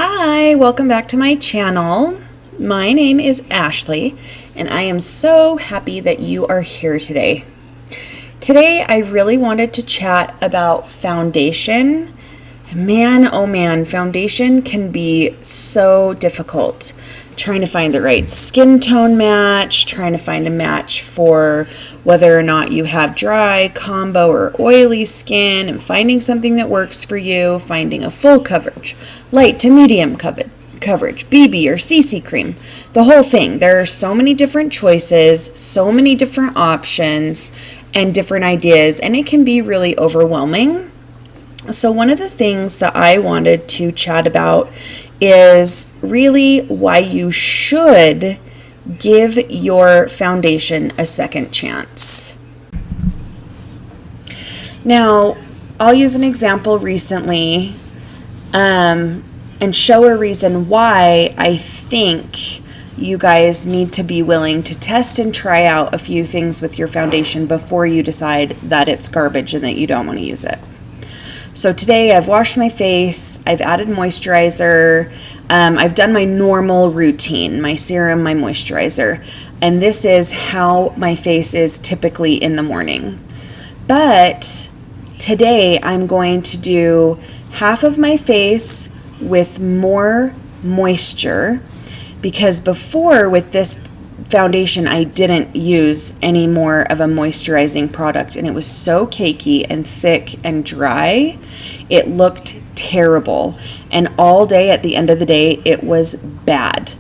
Hi, welcome back to my channel. My name is Ashley, and I am so happy that you are here today. Today, I really wanted to chat about foundation. Man, oh man, foundation can be so difficult. Trying to find the right skin tone match, trying to find a match for whether or not you have dry, combo, or oily skin, and finding something that works for you, finding a full coverage, light to medium coverage, BB or CC cream, the whole thing. There are so many different choices, so many different options, and different ideas, and it can be really overwhelming. So one of the things that I wanted to chat about is really why you should give your foundation a second chance. Now, I'll use an example recently and show a reason why I think you guys need to be willing to test and try out a few things with your foundation before you decide that it's garbage and that you don't want to use it. So today I've washed my face, I've added moisturizer, I've done my normal routine, my serum, my moisturizer, and this is how my face is typically in the morning. But today I'm going to do half of my face with more moisture, because before with this foundation I didn't use any more of a moisturizing product, and it was so cakey and thick and dry. It looked terrible, and all day at the end of the day it was bad.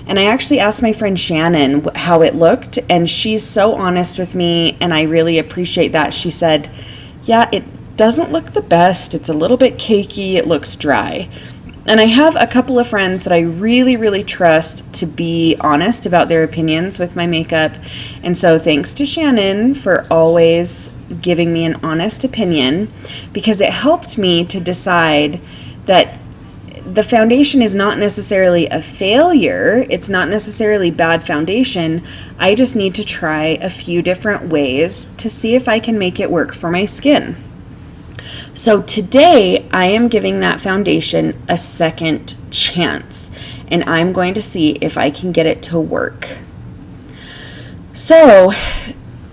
And I actually asked my friend Shannon how it looked, and she's so honest with me, and I really appreciate that. She said, yeah, it doesn't look the best, it's a little bit cakey, it looks dry. And I have a couple of friends that I really, really trust to be honest about their opinions with my makeup. And so thanks to Shannon for always giving me an honest opinion, because it helped me to decide that the foundation is not necessarily a failure. It's not necessarily bad foundation. I just need to try a few different ways to see if I can make it work for my skin. So today I am giving that foundation a second chance, and I'm going to see if I can get it to work. So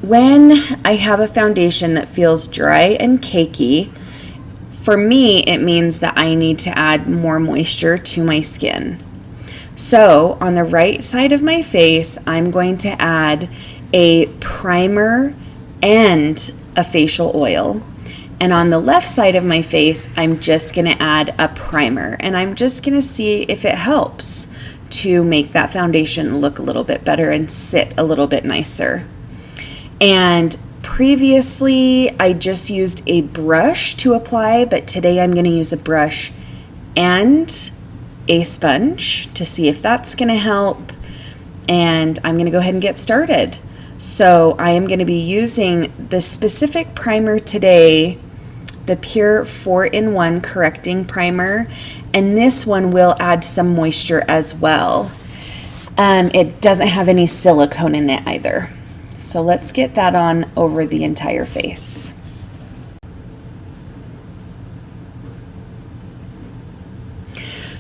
when I have a foundation that feels dry and cakey, for me it means that I need to add more moisture to my skin. So on the right side of my face, I'm going to add a primer and a facial oil. And on the left side of my face, I'm just going to add a primer, and I'm just going to see if it helps to make that foundation look a little bit better and sit a little bit nicer. And previously, I just used a brush to apply, but today I'm going to use a brush and a sponge to see if that's going to help. And I'm going to go ahead and get started. So I am going to be using the specific primer today, the Pure 4-in-1 Correcting Primer, and this one will add some moisture as well. It doesn't have any silicone in it either. So let's get that on over the entire face.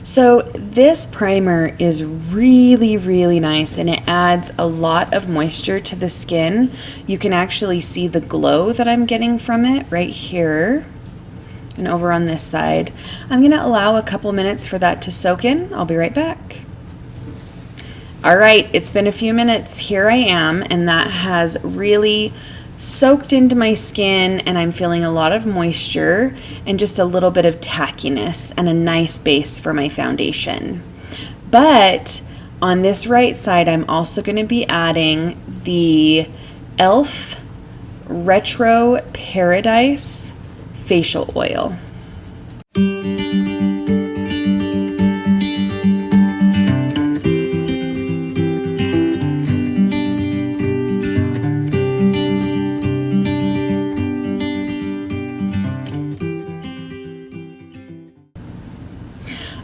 So this primer is really, really nice, and it adds a lot of moisture to the skin. You can actually see the glow that I'm getting from it right here and over on this side. I'm going to allow a couple minutes for that to soak in. I'll be right back. All right, it's been a few minutes. Here I am, and that has really soaked into my skin, and I'm feeling a lot of moisture and just a little bit of tackiness and a nice base for my foundation. But on this right side, I'm also going to be adding the e.l.f. Retro Paradise facial oil.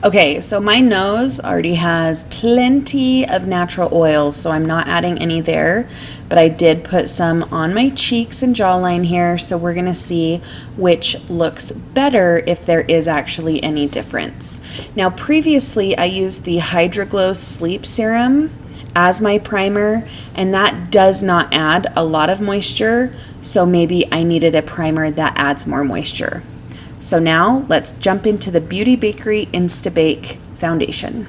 Okay, so my nose already has plenty of natural oils, so I'm not adding any there, but I did put some on my cheeks and jawline here, so we're gonna see which looks better, if there is actually any difference. Now, previously I used the Hydra Glow Sleep Serum as my primer, and that does not add a lot of moisture, so maybe I needed a primer that adds more moisture. So now let's jump into the Beauty Bakerie Insta Bake Foundation.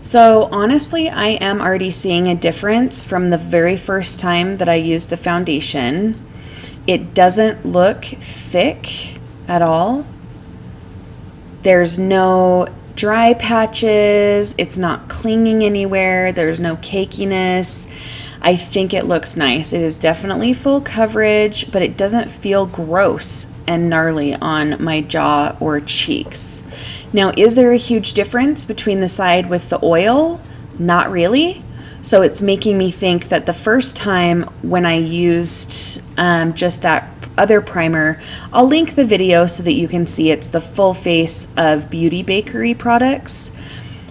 So honestly, I am already seeing a difference from the very first time that I used the foundation. It doesn't look thick at all. There's no dry patches. It's not clinging anywhere. There's no cakiness. I think it looks nice. It is definitely full coverage, but it doesn't feel gross and gnarly on my jaw or cheeks. Now, is there a huge difference between the side with the oil? Not really. So it's making me think that the first time when I used just that other primer, I'll link the video so that you can see it's the full face of Beauty Bakerie products.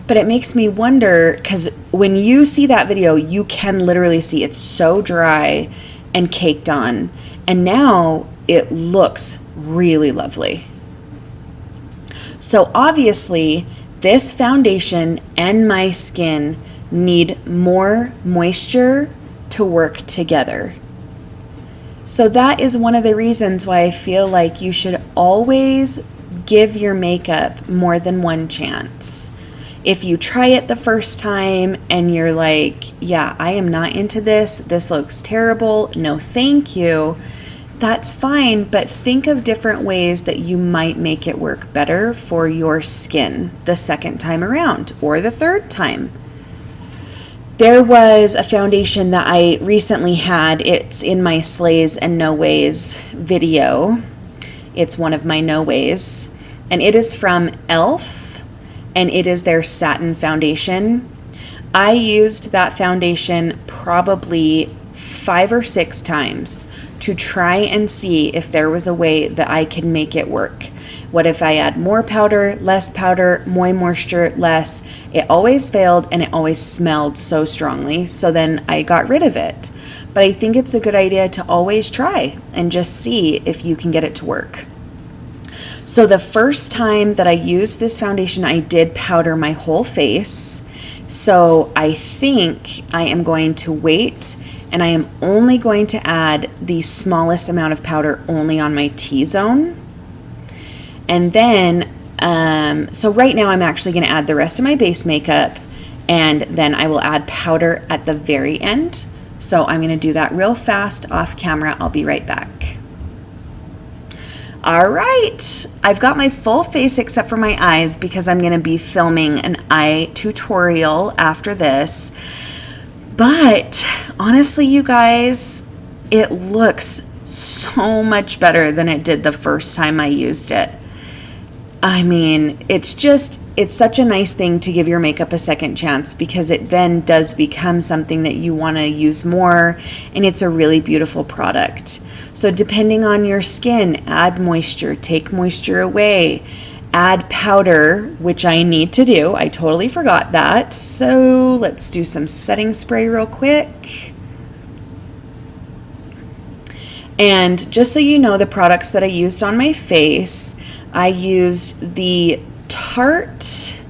But it makes me wonder, because when you see that video, you can literally see it's so dry and caked on. And now it looks really lovely. So obviously, this foundation and my skin need more moisture to work together. So that is one of the reasons why I feel like you should always give your makeup more than one chance. If you try it the first time and you're like, yeah, I am not into this, this looks terrible, no thank you, that's fine, but think of different ways that you might make it work better for your skin the second time around or the third time. There was a foundation that I recently had. It's in my Slays and No Ways video. It's one of my No Ways, and it is from e.l.f. and it is their satin foundation. I used that foundation probably 5 or 6 times to try and see if there was a way that I could make it work. What if I add more powder, more moisture, less? It always failed and it always smelled so strongly, so then I got rid of it. But I think it's a good idea to always try and just see if you can get it to work. So the first time that I used this foundation, I did powder my whole face. So I think I am going to wait, and I am only going to add the smallest amount of powder only on my T-zone. And then, so right now I'm actually going to add the rest of my base makeup, and then I will add powder at the very end. So I'm going to do that real fast off camera. I'll be right back. All right, I've got my full face except for my eyes because I'm going to be filming an eye tutorial after this. But honestly, you guys, it looks so much better than it did the first time I used it. I mean, it's such a nice thing to give your makeup a second chance, because it then does become something that you want to use more, and it's a really beautiful product. So depending on your skin, add moisture, take moisture away, add powder, which I need to do. I totally forgot that. So let's do some setting spray real quick. And just so you know, the products that I used on my face, I used the Tarte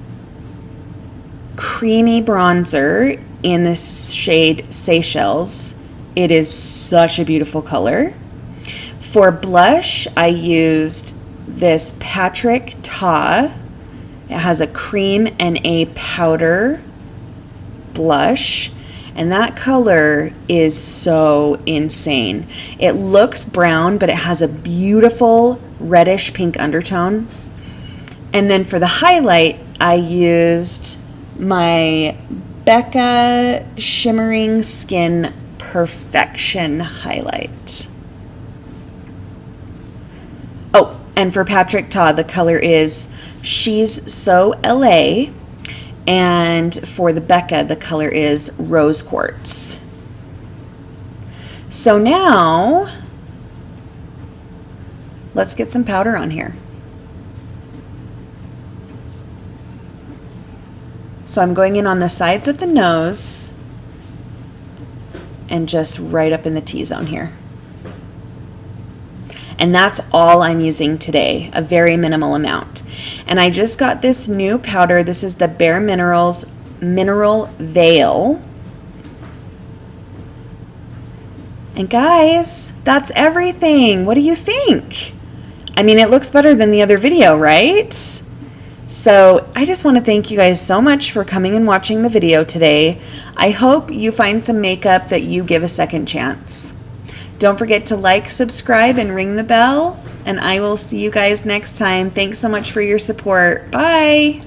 Creamy Bronzer in the shade Seychelles. It is such a beautiful color. For blush, I used this Patrick Ta. It has a cream and a powder blush, and that color is so insane. It looks brown, but it has a beautiful reddish pink undertone. And then for the highlight, I used my Becca Shimmering Skin Perfection highlight. Oh, and for Patrick Ta, the color is She's So LA. And for the Becca, the color is Rose Quartz. So now, let's get some powder on here. So I'm going in on the sides of the nose and just right up in the T-zone here. And that's all I'm using today, a very minimal amount. And I just got this new powder. This is the Bare Minerals Mineral Veil. And guys, that's everything. What do you think? I mean, it looks better than the other video, right? So I just want to thank you guys so much for coming and watching the video today. I hope you find some makeup that you give a second chance. Don't forget to like, subscribe, and ring the bell, and I will see you guys next time. Thanks so much for your support. Bye!